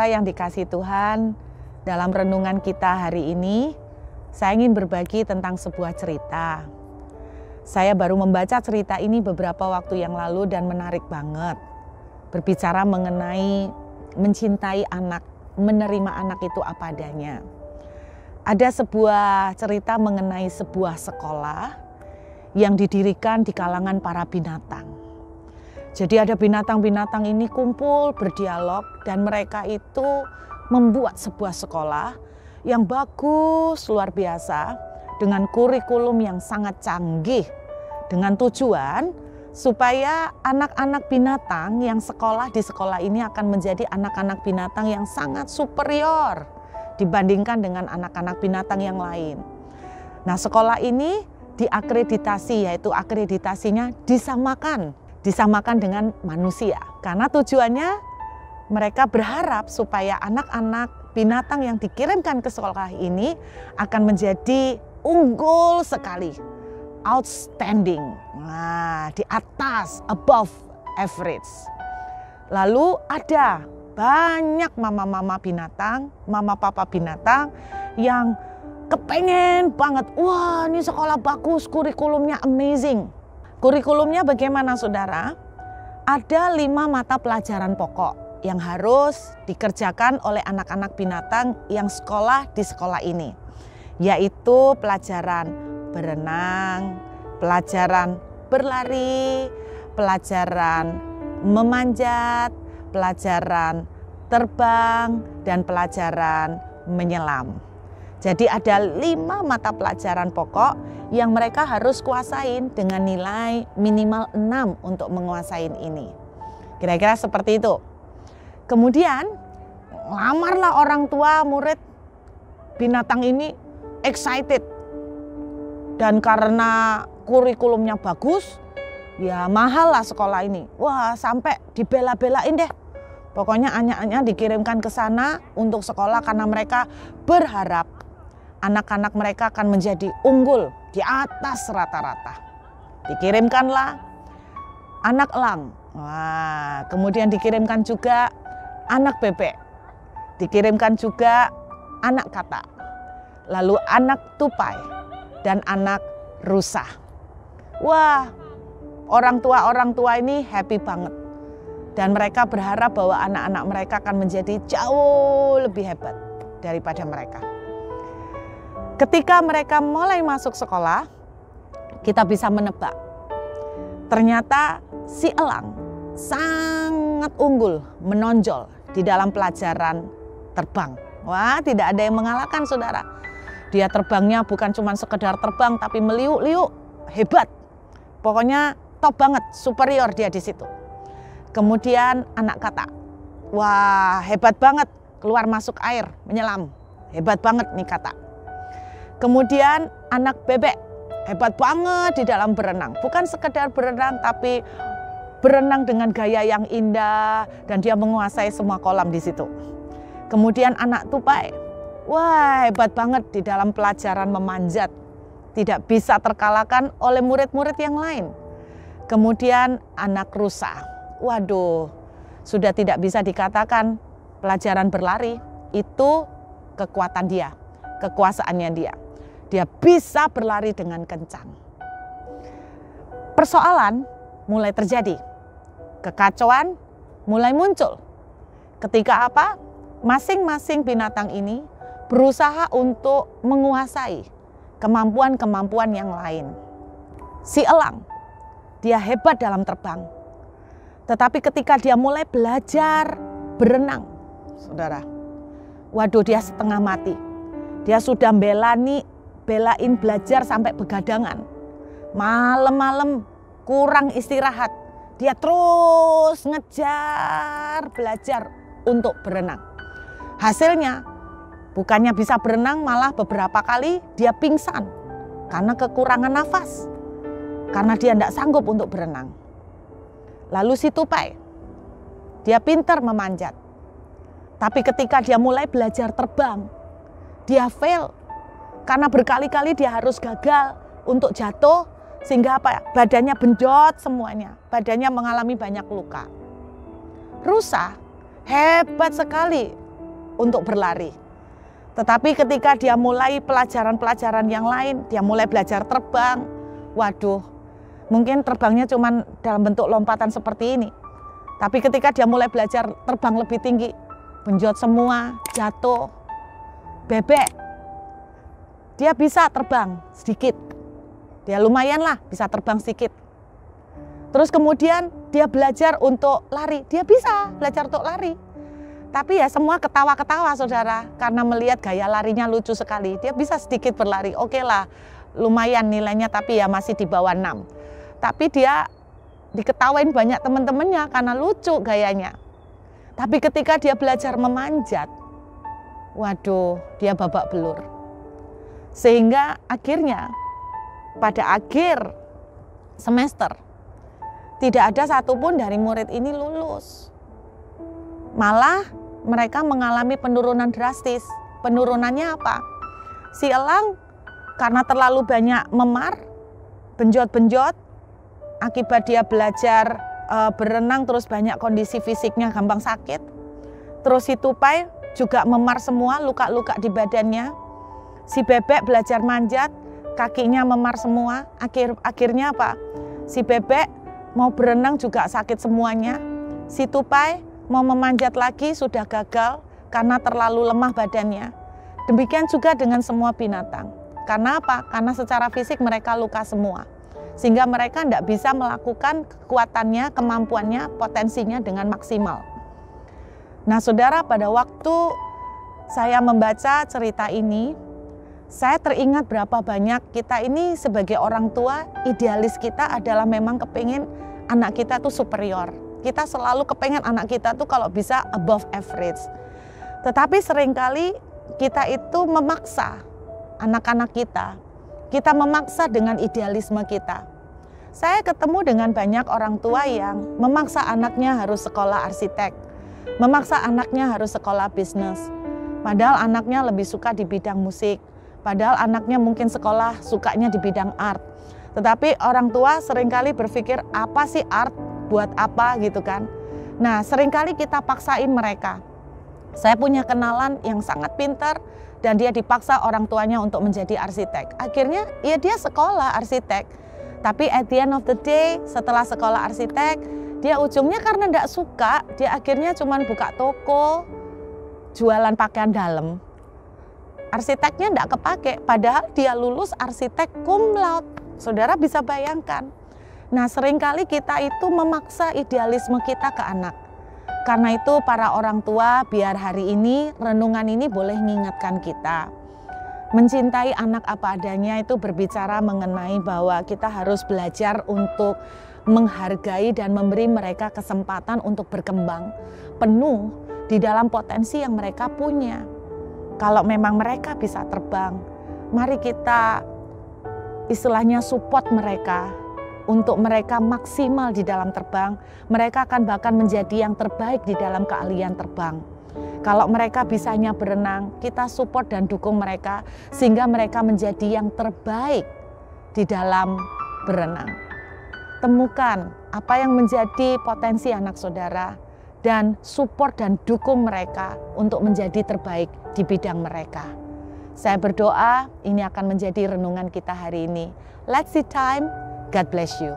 Saudara yang dikasihi Tuhan, dalam renungan kita hari ini, saya ingin berbagi tentang sebuah cerita. Saya baru membaca cerita ini beberapa waktu yang lalu dan menarik banget. Berbicara mengenai mencintai anak, menerima anak itu apa adanya. Ada sebuah cerita mengenai sebuah sekolah yang didirikan di kalangan para binatang. Jadi ada binatang-binatang ini kumpul berdialog dan mereka itu membuat sebuah sekolah yang bagus luar biasa dengan kurikulum yang sangat canggih dengan tujuan supaya anak-anak binatang yang sekolah di sekolah ini akan menjadi anak-anak binatang yang sangat superior dibandingkan dengan anak-anak binatang yang lain. Nah, sekolah ini diakreditasi, yaitu akreditasinya disamakan dengan manusia. Karena tujuannya mereka berharap supaya anak-anak binatang yang dikirimkan ke sekolah ini akan menjadi unggul sekali, outstanding, nah, di atas, above average. Lalu ada banyak mama-mama binatang, mama papa binatang yang kepengen banget, wah ini sekolah bagus, kurikulumnya amazing. Kurikulumnya bagaimana saudara? Ada 5 mata pelajaran pokok yang harus dikerjakan oleh anak-anak binatang yang sekolah di sekolah ini. Yaitu pelajaran berenang, pelajaran berlari, pelajaran memanjat, pelajaran terbang, dan pelajaran menyelam. Jadi ada 5 mata pelajaran pokok yang mereka harus kuasain dengan nilai minimal 6 untuk menguasain ini. Kira-kira seperti itu. Kemudian lamarlah orang tua murid binatang ini excited. Dan karena kurikulumnya bagus, ya mahal lah sekolah ini. Wah, sampai dibela-belain deh. Pokoknya anak-anaknya dikirimkan ke sana untuk sekolah karena mereka berharap anak-anak mereka akan menjadi unggul di atas rata-rata. Dikirimkanlah anak elang. Wah, kemudian dikirimkan juga anak bebek. Dikirimkan juga anak katak. Lalu anak tupai dan anak rusa. Wah, orang tua ini happy banget. Dan mereka berharap bahwa anak-anak mereka akan menjadi jauh lebih hebat daripada mereka. Ketika mereka mulai masuk sekolah, kita bisa menebak. Ternyata si elang sangat unggul, menonjol di dalam pelajaran terbang. Wah, tidak ada yang mengalahkan saudara. Dia terbangnya bukan cuma sekedar terbang, tapi meliuk-liuk, hebat. Pokoknya top banget, superior dia di situ. Kemudian anak katak, wah hebat banget, keluar masuk air, menyelam, hebat banget nih katak. Kemudian anak bebek, hebat banget di dalam berenang, bukan sekedar berenang tapi berenang dengan gaya yang indah dan dia menguasai semua kolam di situ. Kemudian anak tupai, wah hebat banget di dalam pelajaran memanjat, tidak bisa terkalahkan oleh murid-murid yang lain. Kemudian anak rusa. Waduh, sudah tidak bisa dikatakan pelajaran berlari itu kekuatan dia, kekuasaannya dia. Dia bisa berlari dengan kencang. Persoalan mulai terjadi, kekacauan mulai muncul. Ketika apa? Masing-masing binatang ini berusaha untuk menguasai kemampuan-kemampuan yang lain. Si elang, dia hebat dalam terbang. Tetapi ketika dia mulai belajar berenang, saudara, waduh dia setengah mati. Dia sudah belain belajar sampai begadangan. Malam-malam kurang istirahat. Dia terus ngejar belajar untuk berenang. Hasilnya bukannya bisa berenang, malah beberapa kali dia pingsan karena kekurangan nafas. Karena dia tidak sanggup untuk berenang. Lalu si tupai, dia pintar memanjat. Tapi ketika dia mulai belajar terbang, dia fail. Karena berkali-kali dia harus gagal untuk jatuh, sehingga apa? Badannya benjot semuanya. Badannya mengalami banyak luka. Rusa hebat sekali untuk berlari. Tetapi ketika dia mulai pelajaran-pelajaran yang lain, dia mulai belajar terbang, waduh, mungkin terbangnya cuma dalam bentuk lompatan seperti ini. Tapi ketika dia mulai belajar terbang lebih tinggi, benjot semua, jatuh, bebek, dia bisa terbang sedikit. Dia lumayan lah bisa terbang sedikit. Terus kemudian dia belajar untuk lari, dia bisa belajar untuk lari. Tapi ya semua ketawa-ketawa saudara, karena melihat gaya larinya lucu sekali. Dia bisa sedikit berlari, oke lah, lumayan nilainya tapi ya masih di bawah 6. Tapi dia diketawain banyak teman-temannya karena lucu gayanya. Tapi ketika dia belajar memanjat, waduh, dia babak belur. Sehingga akhirnya pada akhir semester tidak ada satupun dari murid ini lulus. Malah mereka mengalami penurunan drastis. Penurunannya apa? Si elang karena terlalu banyak memar, benjot-benjot, akibat dia belajar berenang terus banyak kondisi fisiknya gampang sakit. Terus si tupai juga memar semua, luka-luka di badannya. Si bebek belajar manjat, kakinya memar semua. Akhirnya apa? Si bebek mau berenang juga sakit semuanya. Si tupai mau memanjat lagi sudah gagal karena terlalu lemah badannya. Demikian juga dengan semua binatang. Karena apa? Karena secara fisik mereka luka semua. Sehingga mereka tidak bisa melakukan kekuatannya, kemampuannya, potensinya dengan maksimal. Nah saudara, pada waktu saya membaca cerita ini, saya teringat berapa banyak kita ini sebagai orang tua, idealis kita adalah memang kepengen anak kita tuh superior. Kita selalu kepengen anak kita tuh kalau bisa above average. Tetapi seringkali kita itu memaksa anak-anak kita memaksa dengan idealisme kita. Saya ketemu dengan banyak orang tua yang memaksa anaknya harus sekolah arsitek, memaksa anaknya harus sekolah bisnis. Padahal anaknya lebih suka di bidang musik, padahal anaknya mungkin sekolah sukanya di bidang art. Tetapi orang tua seringkali berpikir apa sih art, buat apa gitu kan. Nah seringkali kita paksain mereka. Saya punya kenalan yang sangat pintar dan dia dipaksa orang tuanya untuk menjadi arsitek. Akhirnya ya dia sekolah arsitek. Tapi at the end of the day setelah sekolah arsitek, dia ujungnya karena tidak suka, dia akhirnya cuma buka toko, jualan pakaian dalam. Arsiteknya tidak kepake, padahal dia lulus arsitek cum laude. Saudara bisa bayangkan. Nah seringkali kita itu memaksa idealisme kita ke anak. Karena itu para orang tua biar hari ini renungan ini boleh mengingatkan kita. Mencintai anak apa adanya itu berbicara mengenai bahwa kita harus belajar untuk menghargai dan memberi mereka kesempatan untuk berkembang penuh di dalam potensi yang mereka punya. Kalau memang mereka bisa terbang, mari kita istilahnya support mereka. Untuk mereka maksimal di dalam terbang, mereka akan bahkan menjadi yang terbaik di dalam keahlian terbang. Kalau mereka bisanya berenang, kita support dan dukung mereka sehingga mereka menjadi yang terbaik di dalam berenang. Temukan apa yang menjadi potensi anak saudara dan support dan dukung mereka untuk menjadi terbaik di bidang mereka. Saya berdoa ini akan menjadi renungan kita hari ini. Let's see time. God bless you.